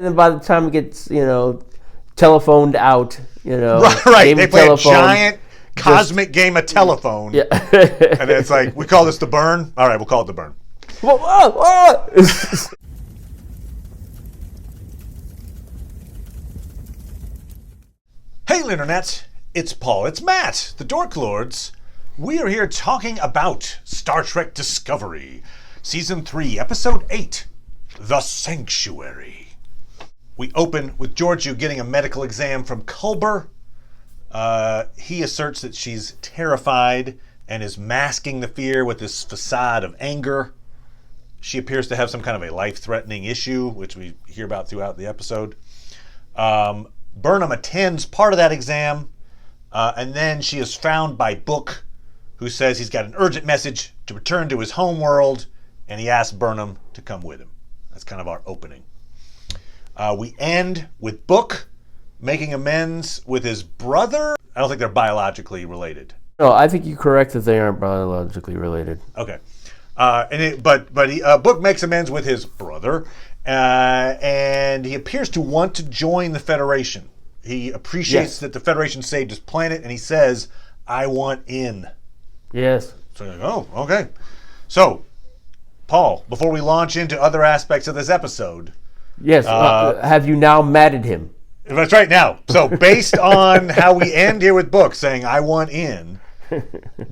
And then by the time it gets, telephoned out, Right. game They of play telephone, a giant cosmic game of telephone. Yeah. And then it's like, we call this the burn? All right, we'll call it the burn. Whoa, whoa, whoa. Hey, Internets. It's Paul. It's Matt, the Dork Lords. We are here talking about Star Trek Discovery, Season 3, Episode 8, The Sanctuary. We open with Georgiou getting a medical exam from Culber. He asserts that she's terrified and is masking the fear with this facade of anger. She appears to have some kind of a life-threatening issue, which we hear about throughout the episode. Burnham attends part of that exam, and then she is found by Book, who says he's got an urgent message to return to his home world, and he asks Burnham to come with him. That's kind of our opening. We end with Book making amends with his brother. I don't think they're biologically related. No, I think you're correct that they aren't biologically related. Okay. But Book makes amends with his brother, and he appears to want to join the Federation. He appreciates that the Federation saved his planet, and he says, I want in. Yes. So you're like, oh, okay. So, Paul, before we launch into other aspects of this episode. Yes. Have you now matted him? That's right now. So based on how we end here with Book saying, I want in,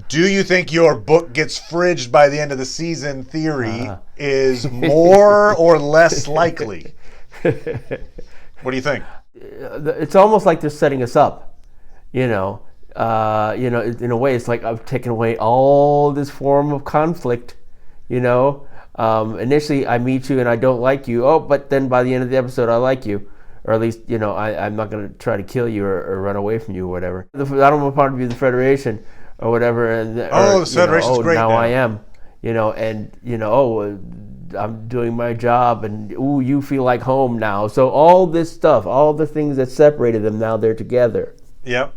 do you think your book gets fridged by the end of the season theory is more or less likely? What do you think? It's almost like they're setting us up, in a way. It's like I've taken away all this form of conflict. Initially I meet you and I don't like you. Oh, but then by the end of the episode I like you, or at least I'm not going to try to kill you or run away from you or whatever. I don't want part of you the Federation or whatever. The Federation's great now now. I am, I'm doing my job, and you feel like home now. So all this stuff, all the things that separated them, now they're together. Yep.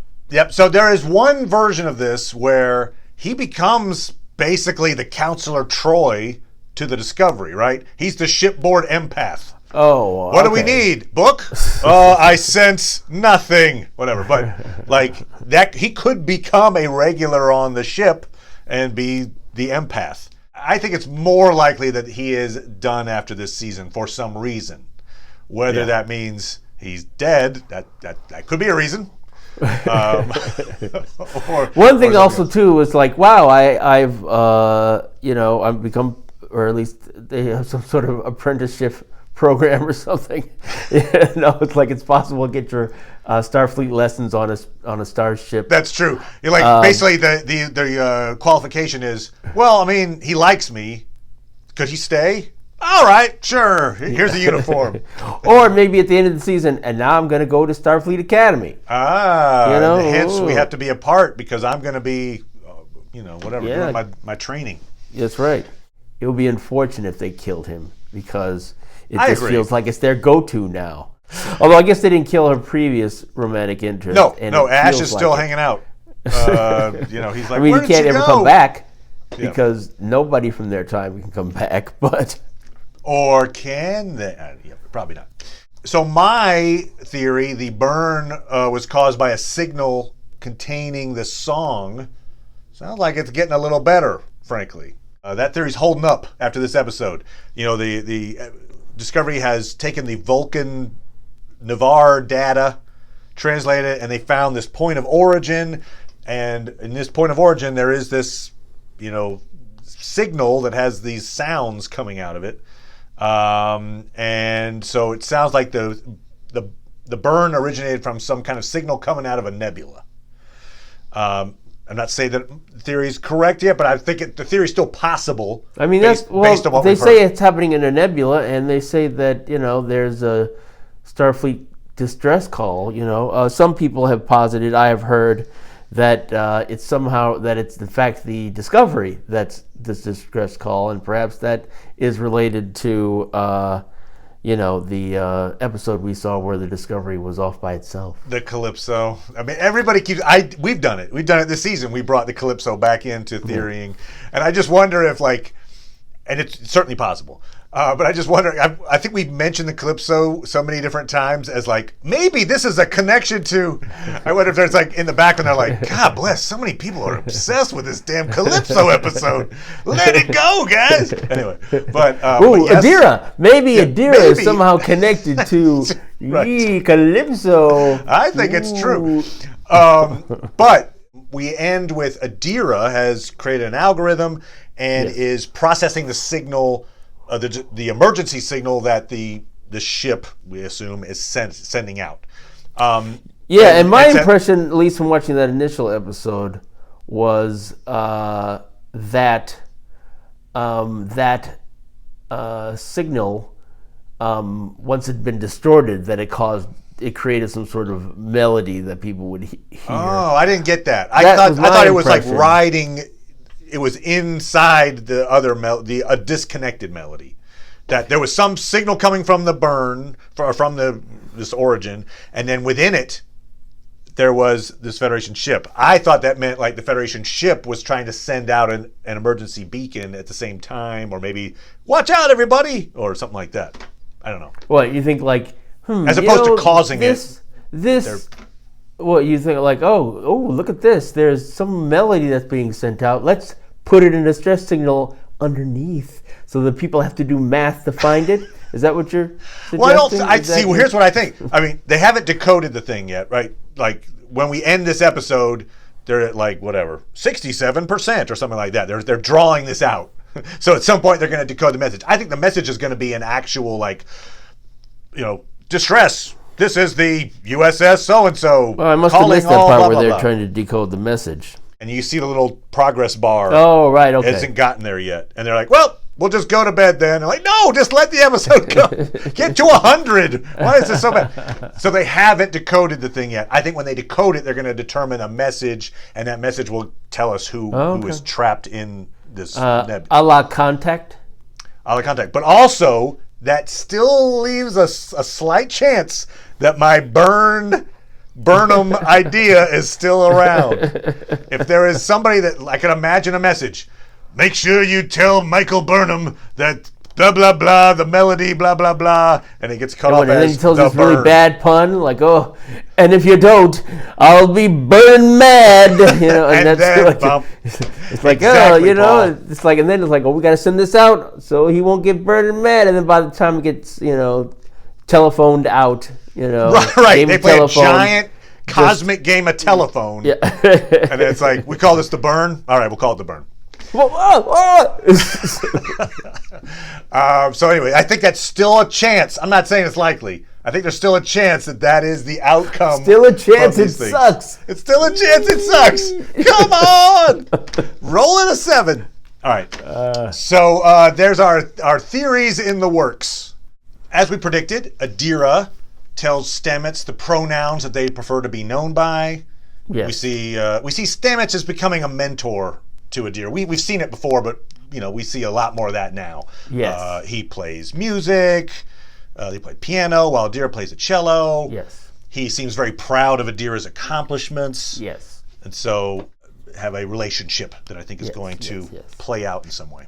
So there is one version of this where he becomes basically the Counselor Troy to the Discovery, right? He's the shipboard empath. Oh, what do we need? Book? I sense nothing. Whatever. But like that, he could become a regular on the ship and be the empath. I think it's more likely that he is done after this season for some reason. Whether that means he's dead, that could be a reason. One thing also too was like, wow, I've become, or at least they have some sort of apprenticeship program or something. It's like it's possible to get your Starfleet lessons on a starship. That's true. You're like basically the qualification is, well, I mean, he likes me. Could he stay? All right, sure. Here's a uniform. Or maybe at the end of the season, and now I'm going to go to Starfleet Academy. Hence we have to be apart because I'm going to be, doing my training. That's right. It would be unfortunate if they killed him because it I just agree. feels like it's their go-to now. Although I guess they didn't kill her previous romantic interest. No, Ash is still hanging out. He's like, I mean, where he did can't she ever go? come back because nobody from their time can come back. But or can they? Probably not. So my theory, the burn was caused by a signal containing the song. Sounds like it's getting a little better, frankly. That theory's holding up after this episode. The Discovery has taken the Vulcan Navarre data, translated it, and they found this point of origin. And in this point of origin, there is this, signal that has these sounds coming out of it. And so it sounds like the burn originated from some kind of signal coming out of a nebula. I'm not saying that the theory is correct yet, but I think the theory is still possible. I mean, based on what they we've say heard. it's happening in a nebula, and they say that there's a Starfleet distress call. Some people have posited, I have heard, that it's in fact the Discovery that's this distress call, and perhaps that is related to the episode we saw where the Discovery was off by itself. The Calypso. I mean, everybody keeps. We've done it. We've done it this season. We brought the Calypso back into theorying, and I just wonder if and it's certainly possible. But I just wonder, I think we've mentioned the Calypso so many different times as like, maybe this is a connection to, I wonder if there's like in the background, they're like, God bless, so many people are obsessed with this damn Calypso episode. Let it go, guys. Anyway, but yes, Adira. Maybe Adira is maybe. somehow connected to Right. Calypso. I think it's true. But we end with Adira has created an algorithm and is processing the signal, the emergency signal that the ship, we assume, is sending out. And my impression, at least from watching that initial episode, was that signal, once it had been distorted, that it created some sort of melody that people would hear. Oh, I didn't get that. I thought it was like riding. It was inside the other a disconnected melody. That there was some signal coming from the burn from this origin, and then within it, there was this Federation ship. I thought that meant like the Federation ship was trying to send out an emergency beacon at the same time, or maybe watch out, everybody, or something like that. I don't know. What you think, like as opposed to causing it. Well, you think like, oh, look at this. There's some melody that's being sent out. Let's put it in a stress signal underneath, so that people have to do math to find it. Is that what you're suggesting? Well, I see. Well, here's what I think. I mean, they haven't decoded the thing yet, right? Like when we end this episode, they're at like whatever 67% or something like that. They're drawing this out. So at some point they're going to decode the message. I think the message is going to be an actual like, distress. This is the USS so and so. Well, I must have missed that part where they're trying to decode the message. And you see the little progress bar. Oh, right, okay. It hasn't gotten there yet. And they're like, well, we'll just go to bed then. And like, no, just let the episode go. Get to 100. Why is this so bad? So they haven't decoded the thing yet. I think when they decode it, they're going to determine a message, and that message will tell us who is trapped in this nebula. A la Contact? A la Contact. But also, that still leaves a slight chance that my Burnham idea is still around. If there is somebody that I can imagine a message, make sure you tell Michael Burnham that blah blah blah, the melody blah blah blah, and it gets cut off. And then he tells this really bad pun, like, oh, and if you don't, I'll be burning mad. And that's then, like, it's like, exactly, it's like, and then it's like, oh, we got to send this out so he won't get burning mad. And then by the time it gets, telephoned out, right? They play a giant cosmic game of telephone, yeah. And then it's like, we call this the burn. All right, we'll call it the burn. So anyway, I think that's still a chance. I'm not saying it's likely. I think there's still a chance that is the outcome. Still a chance it sucks. It's still a chance it sucks. Come on, roll it a 7. All right. So there's our theories in the works. As we predicted, Adira tells Stamets the pronouns that they prefer to be known by. Yes. We see Stamets as becoming a mentor to Adira. We've seen it before, but we see a lot more of that now. Yes. He plays music. They play piano while Adira plays the cello. Yes. He seems very proud of Adira's accomplishments. Yes. And so have a relationship that I think is going to play out in some way.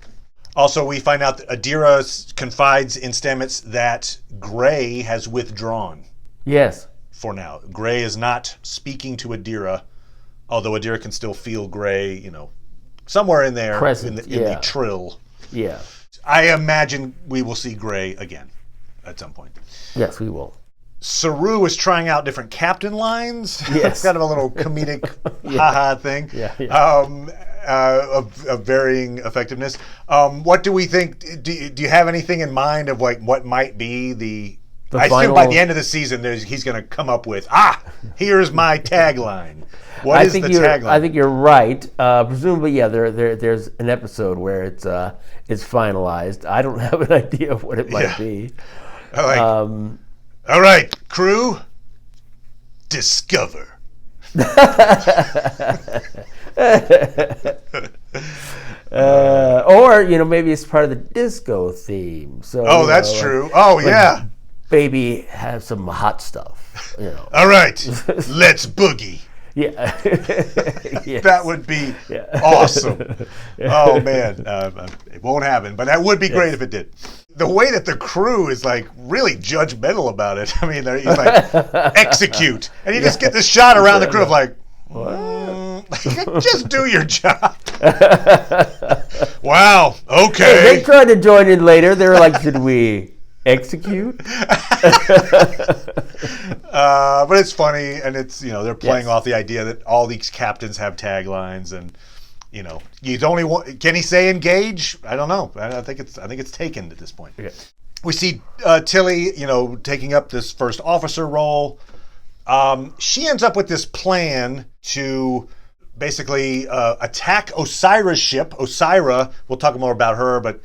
Also, we find out that Adira confides in Stamets that Gray has withdrawn. Yes. For now. Gray is not speaking to Adira, although Adira can still feel Gray, somewhere in there. Present, in the trill. Yeah. I imagine we will see Gray again at some point. Yes, we will. Saru is trying out different captain lines. Yes. It's kind of a little comedic haha thing. Yeah. Of varying effectiveness. What do we think? Do you have anything in mind of like what might be the I think by the end of the season, he's going to come up with, here's my tagline. What is the tagline? I think you're right. Presumably, there's an episode where it's finalized. I don't have an idea of what it might be. All right, crew, discover. Or maybe it's part of the disco theme. So that's true. Oh yeah. Baby, have some hot stuff. All right, let's boogie. Yeah. Yes. That would be awesome. Oh man, it won't happen, but that would be great if it did. The way that the crew is like really judgmental about it. I mean, he's like execute, and you just get this shot around the crew of like, just do your job. Wow. Okay. Hey, they tried to join in later. They were like, should we execute? But it's funny, and it's they're playing off the idea that all these captains have taglines, and you only want. Can he say engage? I don't know. I think it's taken at this point. Okay. We see Tilly, taking up this first officer role. She ends up with this plan to basically attack Osira's ship. Osira, we'll talk more about her, but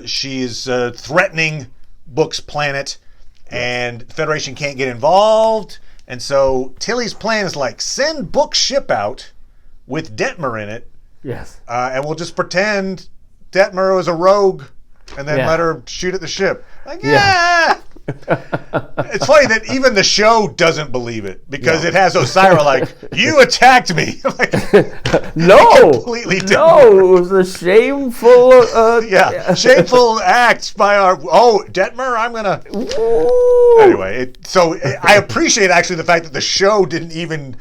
she's threatening Book's planet, and the Federation can't get involved. And so Tilly's plan is like, send Book's ship out with Detmer in it. Yes. And we'll just pretend Detmer was a rogue and then let her shoot at the ship. Like, It's funny that even the show doesn't believe it because it has Osira like, you attacked me. Like, no, completely different. No, it was a shameful. Shameful act by our. Oh, Detmer, I'm gonna. Ooh. Anyway, I appreciate actually the fact that the show didn't even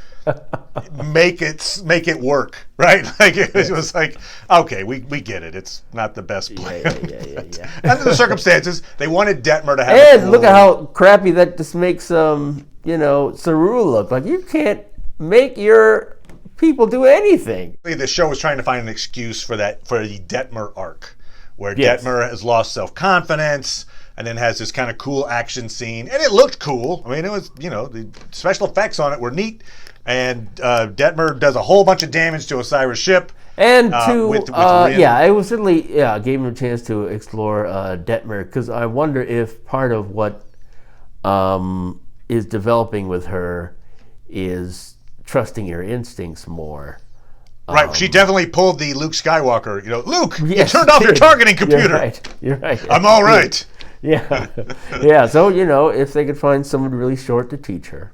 make it work, right? Like it was like, okay, we get it. It's not the best plan. Yeah. Under the circumstances, they wanted Detmer to have. And look at how crappy that just makes Saru look. Like you can't make your people do anything. The show was trying to find an excuse for the Detmer arc, where Detmer has lost self-confidence and then has this kind of cool action scene, and it looked cool. I mean, it was the special effects on it were neat. And Detmer does a whole bunch of damage to Osira's ship. And with it was certainly gave him a chance to explore Detmer, because I wonder if part of what is developing with her is trusting your instincts more. Right, she definitely pulled the Luke Skywalker. Luke, you turned off your targeting computer. You're right. I'm all right. Yeah. So if they could find someone really short to teach her.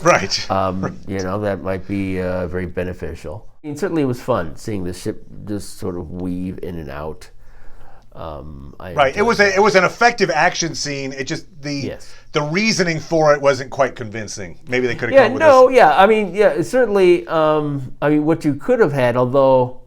Right. That might be very beneficial. I mean, certainly it was fun seeing the ship just sort of weave in and out. Right. It was an effective action scene. It just the reasoning for it wasn't quite convincing. Maybe they could have come with this. I mean, certainly. What you could have had, although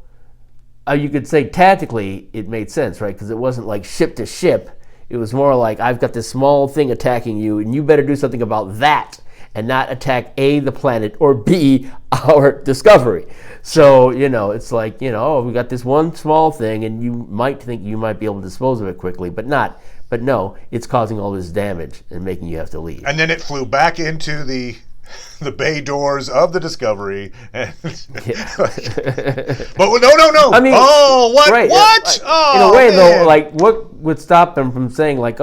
you could say tactically it made sense, right? Because it wasn't like ship to ship. It was more like, I've got this small thing attacking you, and you better do something about that. And not attack A, the planet, or B, our discovery. So, it's like, we got this one small thing, and you might think you might be able to dispose of it quickly, but not. But no, it's causing all this damage and making you have to leave. And then it flew back into the bay doors of the Discovery. But no. I mean, what? Right, what? In a way, though, like, what would stop them from saying, like,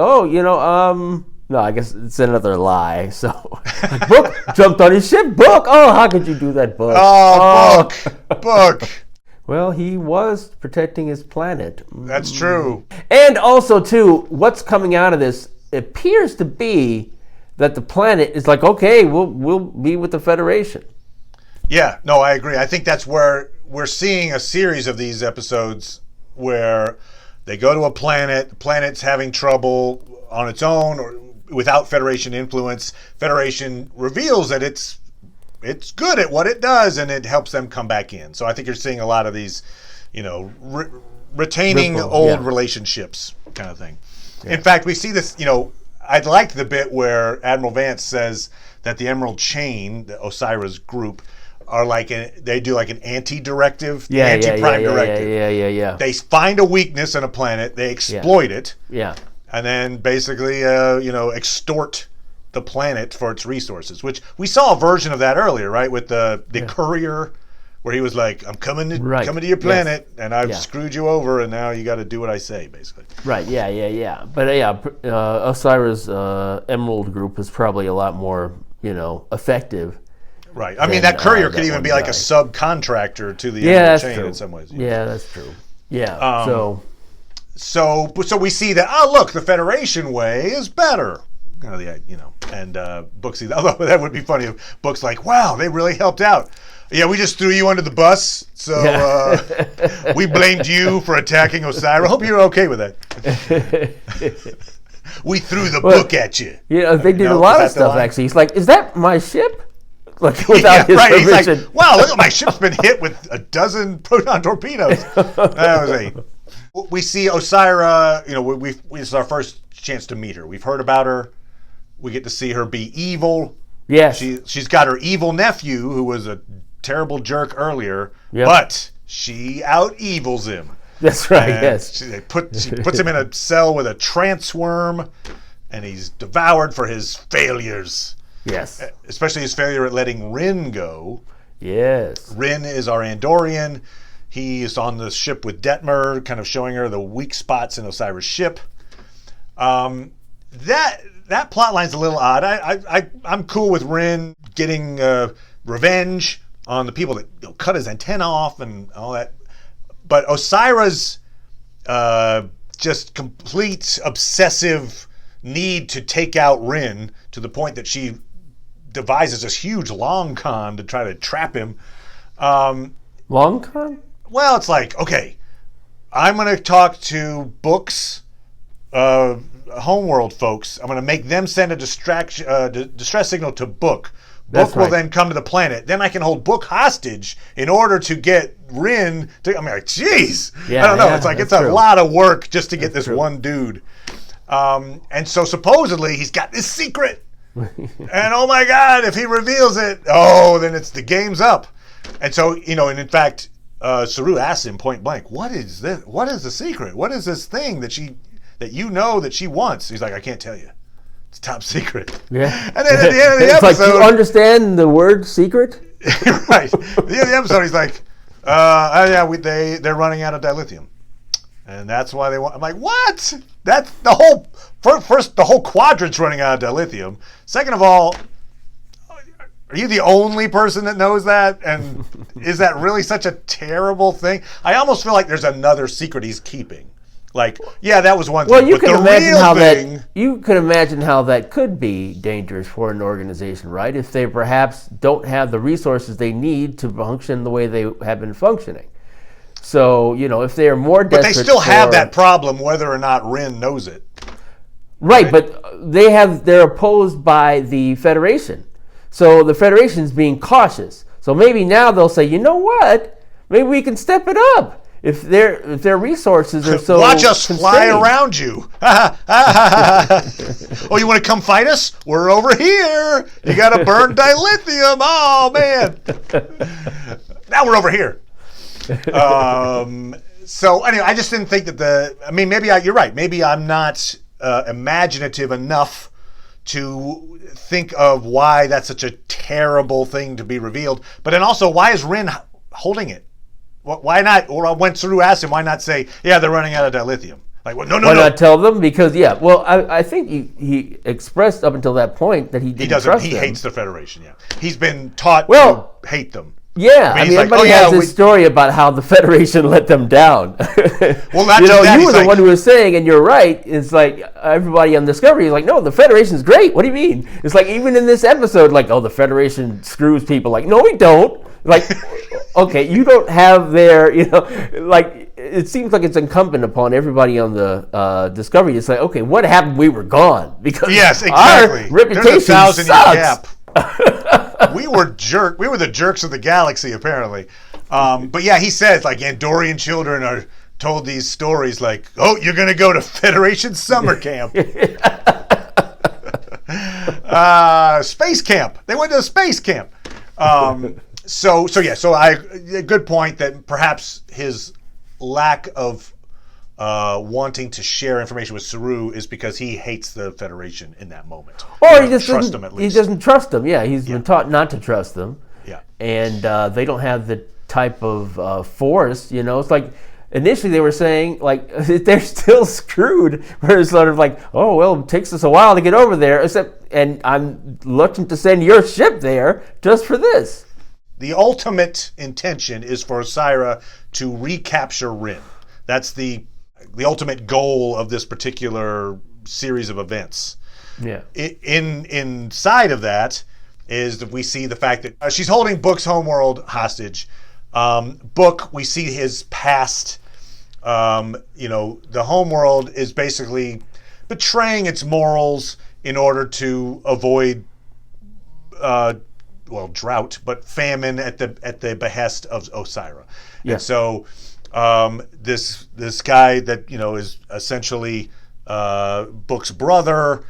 no, I guess it's another lie. So, Book jumped on his ship. Book! Oh, how could you do that, Book? Oh, Book. Well, he was protecting his planet. That's true. And also, too, what's coming out of this appears to be that the planet is like, okay, we'll be with the Federation. Yeah, no, I agree. I think that's where we're seeing a series of these episodes where they go to a planet, the planet's having trouble on its own or without Federation influence. Federation reveals that it's good at what it does, and it helps them come back in. So I think you're seeing a lot of these, retaining old relationships kind of thing. Yeah. In fact, we see this, I liked the bit where Admiral Vance says that the Emerald Chain, the Osira's group, are they do like an anti-directive, anti-prime directive. Yeah. They find a weakness in a planet, they exploit it. Yeah. And then basically, extort the planet for its resources, which we saw a version of that earlier, right? With the courier, where he was like, I'm coming to your planet, and I've screwed you over, and now you got to do what I say, basically. Right, yeah. But Osira's Emerald group is probably a lot more, effective. Right. I mean, that courier could even be like a subcontractor to the Emerald Chain in some ways. Yeah, that's true. Yeah, So we see that, look, the Federation way is better. And Book sees, although that would be funny if Book's like, wow, they really helped out. Yeah, we just threw you under the bus, so we blamed you for attacking Osira. Hope you're okay with that. We threw the book at you. Yeah, they did a lot of stuff, actually. He's like, is that my ship? Like, without his permission. He's like, wow, look, my ship's been hit with a dozen proton torpedoes. We see Osira, this is our first chance to meet her. We've heard about her. We get to see her be evil. Yes. She's got her evil nephew, who was a terrible jerk earlier, but she out-evils him. That's right, yes. She puts him in a cell with a trance worm, and he's devoured for his failures. Yes. Especially his failure at letting Rin go. Yes. Rin is our Andorian. He is on the ship with Detmer, kind of showing her the weak spots in Osira's ship. That plot line's a little odd. I'm cool with Rin getting revenge on the people that cut his antenna off and all that. But Osira's just complete obsessive need to take out Rin to the point that she devises this huge long con to try to trap him. Long con? Well, it's like, okay, I'm going to talk to Book's homeworld folks. I'm going to make them send a distress signal to Book. Book will then come to the planet. Then I can hold Book hostage in order to get Rin to... I'm like, jeez. I don't know. It's like, it's a lot of work just to get this one dude. And so supposedly he's got this secret. And oh my God, if he reveals it, then the game's up. And so, and in fact, Saru asks him point blank, what is this? What is the secret? What is this thing that she wants? He's like, I can't tell you. It's top secret. Yeah. And then at the end of the it's episode... like, you understand the word secret? Right. At the end of the episode, he's like, they're running out of dilithium. And that's why they want... I'm like, what? That's the whole... First, the whole quadrant's running out of dilithium. Second of all, are you the only person that knows that? And is that really such a terrible thing? I almost feel like there's another secret he's keeping. Like, that was one thing. Well, you can imagine how that could be dangerous for an organization, right? If they perhaps don't have the resources they need to function the way they have been functioning. So, if they are more desperate... But they still have that problem whether or not Rin knows it. Right, but they're opposed by the Federation. So the Federation's being cautious. So maybe now they'll say, you know what? Maybe we can step it up. If their resources are so watch us constrained. Fly around you. Oh, you want to come fight us? We're over here. You got to burn dilithium. Oh, man. Now we're over here. So anyway, I just didn't think that maybe you're right. Maybe I'm not imaginative enough to think of why that's such a terrible thing to be revealed. But then also, why is Rin holding it? Why not? Or when Saru asked him, why not say, they're running out of dilithium? Like, well, no. Why not tell them? Because, I think he expressed up until that point that he didn't trust them. He hates the Federation, He's been taught to hate them. Yeah, everybody has this story about how the Federation let them down. Well, not just that. You were the one who was saying, and you're right, it's like everybody on Discovery is like, no, the Federation's great. What do you mean? It's like, even in this episode, like, the Federation screws people. Like, no, we don't. Like, okay, you don't have their, like, it seems like it's incumbent upon everybody on the Discovery to say, okay, what happened? We were gone. Because exactly. Our reputation There's a 1,000-year sucks. gap. We were the jerks of the galaxy, apparently. But he says, like, Andorian children are told these stories like, oh, you're going to go to Federation summer camp. Space camp. They went to a space camp. So good point that perhaps his lack of wanting to share information with Saru is because he hates the Federation in that moment. Or he just doesn't trust them. Yeah, he's been taught not to trust them. Yeah. And they don't have the type of force, It's like, initially they were saying, like, they're still screwed. Where it's sort of like, oh, well, it takes us a while to get over there. And I'm looking to send your ship there just for this. The ultimate intention is for Osira to recapture Rin. That's the ultimate goal of this particular series of events. Yeah. Inside of that is that we see the fact that she's holding Book's homeworld hostage. Book, we see his past. The homeworld is basically betraying its morals in order to avoid drought, but famine at the behest of Osira. Yeah. And so this guy that is essentially Book's brother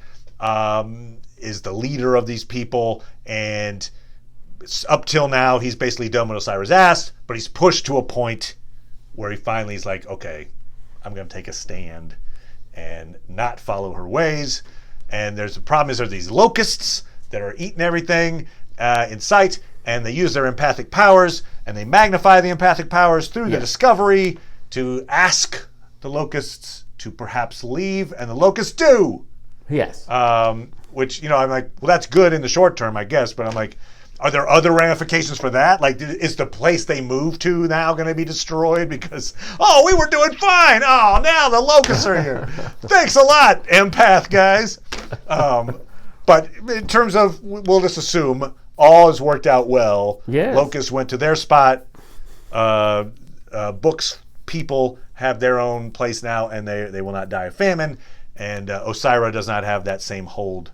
is the leader of these people, and up till now he's basically done what Osira's asked, but he's pushed to a point where he finally is like, okay, I'm going to take a stand and not follow her ways. And there's the problem is there's these locusts that are eating everything in sight, and they use their empathic powers, and they magnify the empathic powers through the discovery to ask the locusts to perhaps leave, and the locusts do. Yes. Which, I'm like, well, that's good in the short term, I guess, but I'm like, are there other ramifications for that? Like, is the place they moved to now going to be destroyed because, we were doing fine. Oh, now the locusts are here. Thanks a lot, empath guys. But in terms of, we'll just assume all has worked out well. Yes. Locusts went to their spot. Book's people have their own place now, and they will not die of famine. And Osira does not have that same hold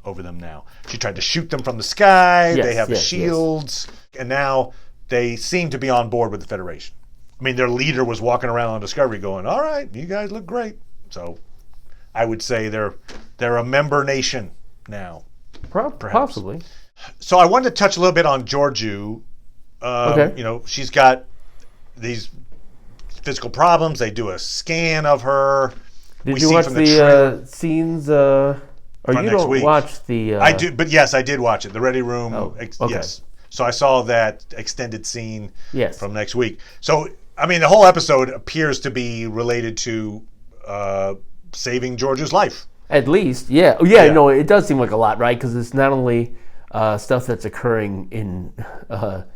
over them now. She tried to shoot them from the sky. They have shields. And now they seem to be on board with the Federation. I mean, their leader was walking around on Discovery going, all right, you guys look great. So I would say they're a member nation now. Possibly. So I wanted to touch a little bit on Georgiou. Okay. She's got these physical problems. They do a scan of her. Did you watch the scenes? Or you don't week. Watch the... I do, but yes, I did watch it. The Ready Room, okay. Yes. So I saw that extended scene from next week. So, I mean, the whole episode appears to be related to saving Georgiou's life. At least, yeah. No, it does seem like a lot, right? Because it's not only stuff that's occurring in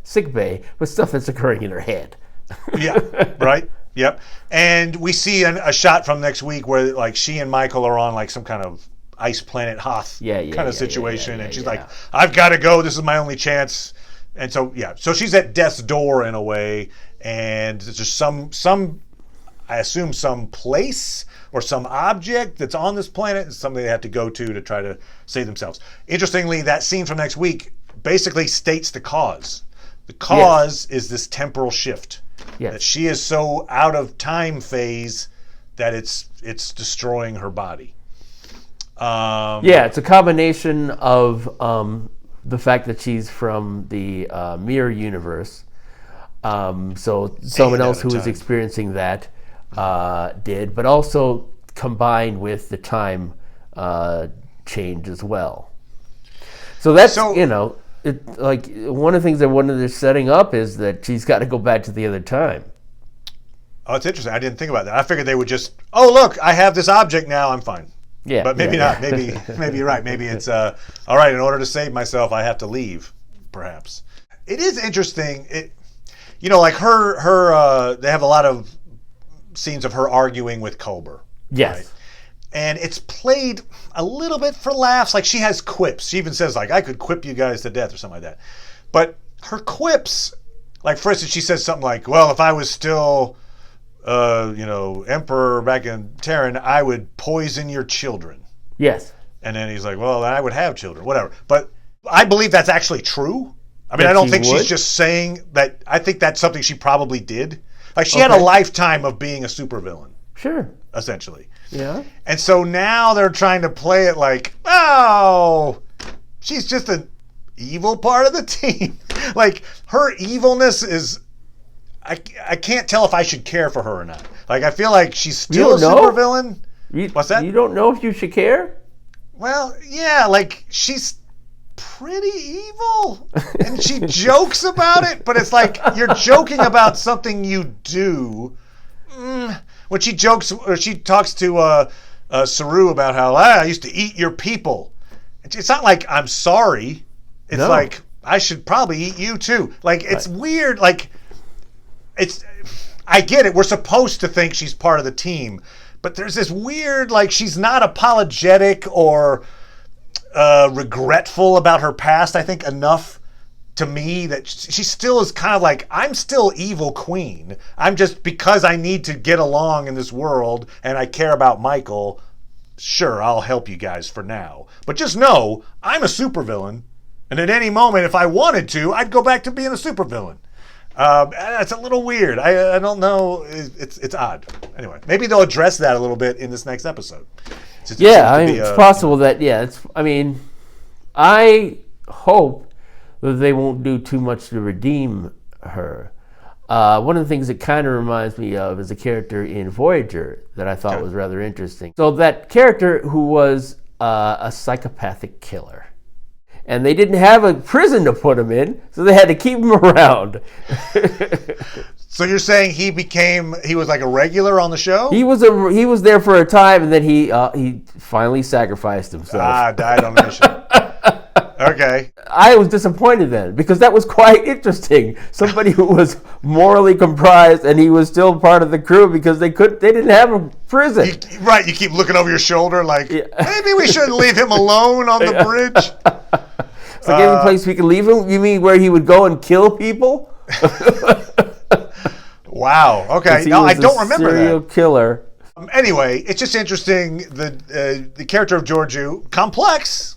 sickbay, but stuff that's occurring in her head. Yeah, right? Yep. And we see a shot from next week where, like, she and Michael are on, like, some kind of Ice Planet Hoth kind of situation, and she's like, I've got to go, this is my only chance. And so so she's at death's door in a way, and there's just some I assume some place or some object that's on this planet is something they have to go to try to save themselves. Interestingly, that scene from next week basically states the cause. The cause is this temporal shift. That she is so out of time phase that it's destroying her body. It's a combination of the fact that she's from the mirror universe. So someone else who was experiencing that did, but also combined with the time change as well. So that's, like one of the things that they're setting up is that she's got to go back to the other time. Oh, it's interesting. I didn't think about that. I figured they would just, look, I have this object now, I'm fine. Yeah, but maybe not. Maybe you're right. Maybe it's all right. In order to save myself, I have to leave. Perhaps it is interesting. Like her. They have a lot of scenes of her arguing with Culber. Yes, right? And it's played a little bit for laughs. Like she has quips. She even says like, "I could quip you guys to death" or something like that. But her quips, like for instance, she says something like, "Well, if I was still." Emperor back in Terran, I would poison your children. Yes. And then he's like, well, then I would have children, whatever. But I believe that's actually true. I mean, I don't think she's just saying that. I think that's something she probably did. Like, she had a lifetime of being a supervillain. Sure. Essentially. Yeah. And so now they're trying to play it like, she's just an evil part of the team. Like, her evilness is... I can't tell if I should care for her or not. Like, I feel like she's still a supervillain. What's that? You don't know if you should care? Well, yeah, like, she's pretty evil. And she jokes about it, but it's like, you're joking about something you do. When she jokes, or she talks to Saru about how, I used to eat your people. It's not like, I'm sorry. It's like, I should probably eat you too. Like, it's weird, like... I get it. We're supposed to think she's part of the team, but there's this weird, like, she's not apologetic or regretful about her past, I think, enough to me that she still is kind of like, I'm still evil queen. I'm just, because I need to get along in this world and I care about Michael, sure, I'll help you guys for now. But just know, I'm a supervillain. And at any moment, if I wanted to, I'd go back to being a supervillain. It's a little weird. I don't know. It's odd. Anyway, maybe they'll address that a little bit in this next episode. It's possible that, I hope that they won't do too much to redeem her. One of the things it kind of reminds me of is a character in Voyager that I thought was rather interesting. So that character who was a psychopathic killer. And they didn't have a prison to put him in, so they had to keep him around. So you're saying he was like a regular on the show? He was there for a time, and then he finally sacrificed himself. Died on the mission. Okay. I was disappointed then, because that was quite interesting. Somebody who was morally comprised, and he was still part of the crew because they didn't have a prison. You keep looking over your shoulder like, maybe we shouldn't leave him alone on the bridge. It's like any place we could leave him? You mean where he would go and kill people? Wow. Okay. No, I don't remember that. Serial killer. Anyway, it's just interesting. The character of Georgiou, complex.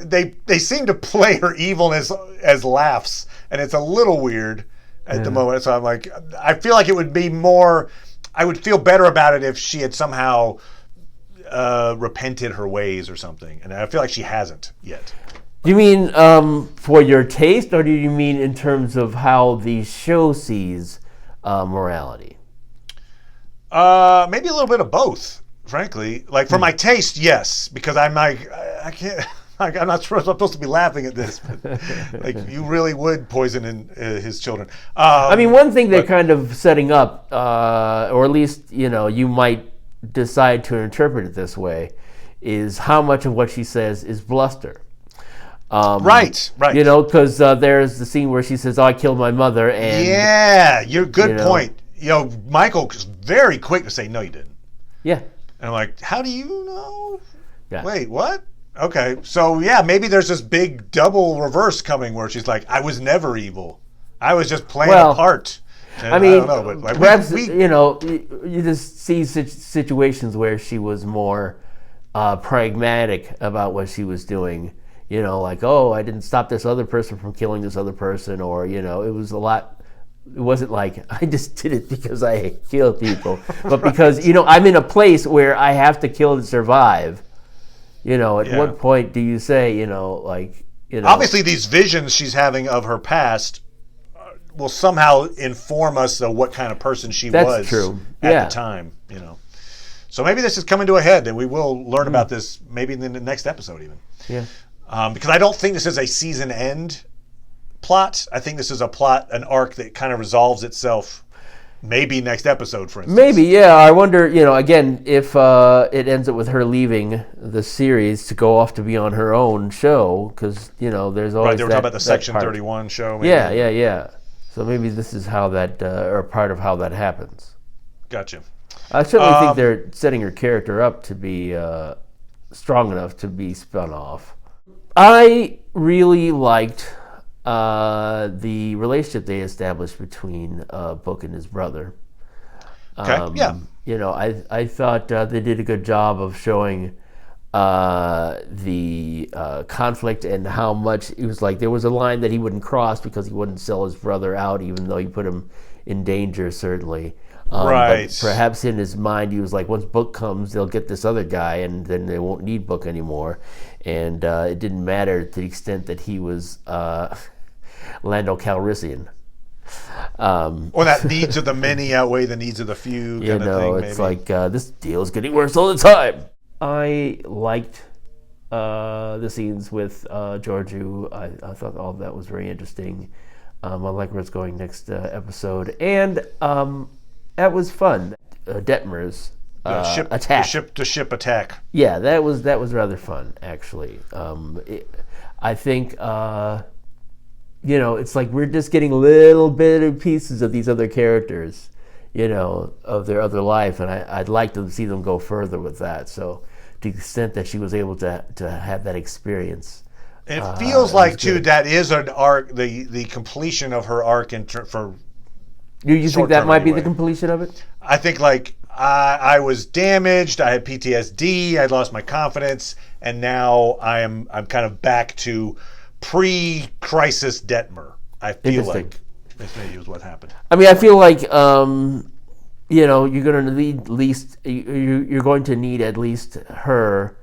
They seem to play her evilness as laughs, and it's a little weird at the moment. So I'm like, I feel like it would be more. I would feel better about it if she had somehow repented her ways or something, and I feel like she hasn't yet. Do you mean for your taste, or do you mean in terms of how the show sees morality? Maybe a little bit of both, frankly. Like for my taste, yes, because I'm like, I can't. Like, I'm not supposed to be laughing at this, but like you really would poison his children. One thing they're kind of setting up, or at least you might decide to interpret it this way, is how much of what she says is bluster. Right. Because there's the scene where she says, "Oh, I killed my mother," and you're good point. Michael is very quick to say, "No, you didn't." Yeah, and I'm like, "How do you know?" Yeah. Wait, what? Okay, so maybe there's this big double reverse coming where she's like, "I was never evil. I was just playing a part." And I don't know, but like, perhaps you just see situations where she was more pragmatic about what she was doing. Like, oh, I didn't stop this other person from killing this other person, or it was a lot. It wasn't like I just did it because I kill people, but because I'm in a place where I have to kill to survive. At what point do you say, Obviously, these visions she's having of her past will somehow inform us of what kind of person she was at the time, So maybe this is coming to a head, and we will learn about this maybe in the next episode even. Yeah. Because I don't think this is a season end plot. I think this is an arc that kind of resolves itself maybe next episode, for instance. Maybe, yeah. I wonder, again, if it ends up with her leaving the series to go off to be on her own show, because, there's always Right, they were talking about the Section 31 show. Maybe. Yeah. So maybe this is how that, or part of how that happens. Gotcha. I certainly think they're setting her character up to be strong enough to be spun off. I really liked the relationship they established between Book and his brother. Okay. I thought they did a good job of showing the conflict and how much it was like there was a line that he wouldn't cross because he wouldn't sell his brother out, even though he put him in danger, certainly. Right. But perhaps in his mind, he was like, once Book comes, they'll get this other guy, and then they won't need Book anymore. And it didn't matter to the extent that he was Lando Calrissian. Or that needs of the many outweigh the needs of the few kind of thing, it's maybe. like, this deal is getting worse all the time. I liked the scenes with Georgiou. I thought all of that was very interesting. I like where it's going next episode. And that was fun. Detmer's attack. The ship attack. Yeah, that was rather fun, actually. I think it's like we're just getting little bit of pieces of these other characters, of their other life, and I'd like to see them go further with that. So to the extent that she was able to have that experience. It feels like too good. that is an arc, the completion of her arc for You think that short-term might be the anyway. completion of it? I think like I was damaged. I had PTSD. I lost my confidence, and now I'm kind of back to pre-crisis Detmer. I feel like this maybe was what happened. I mean, I feel like you're going to need at least you're going to need at least her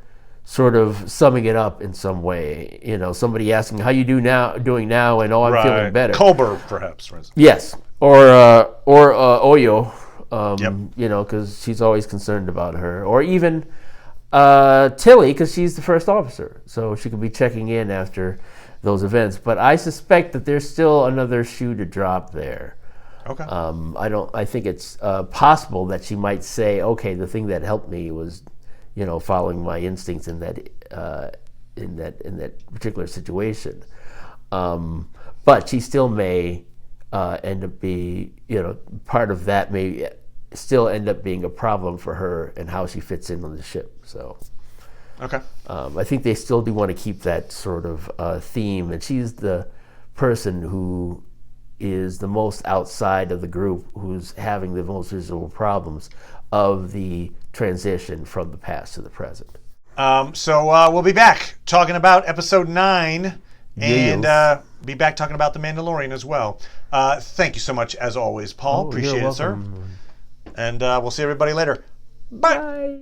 sort of summing it up in some way. Somebody asking how you doing now, and I'm feeling better. Culber, perhaps. For instance. Yes, or Oyo, Yep. because she's always concerned about her, or even Tilly, because she's the first officer, so she could be checking in after those events. But I suspect that there's still another shoe to drop there. Okay. I think it's possible that she might say, okay, the thing that helped me was, following my instincts in that particular situation. But she still may end up part of that may still end up being a problem for her and how she fits in on the ship. So. Okay. I think they still do want to keep that sort of theme, and she's the person who is the most outside of the group, who's having the most visible problems of the transition from the past to the present. So we'll be back talking about episode 9, and be back talking about The Mandalorian as well. Thank you so much, as always, Paul. Appreciate it, sir. And we'll see everybody later. Bye.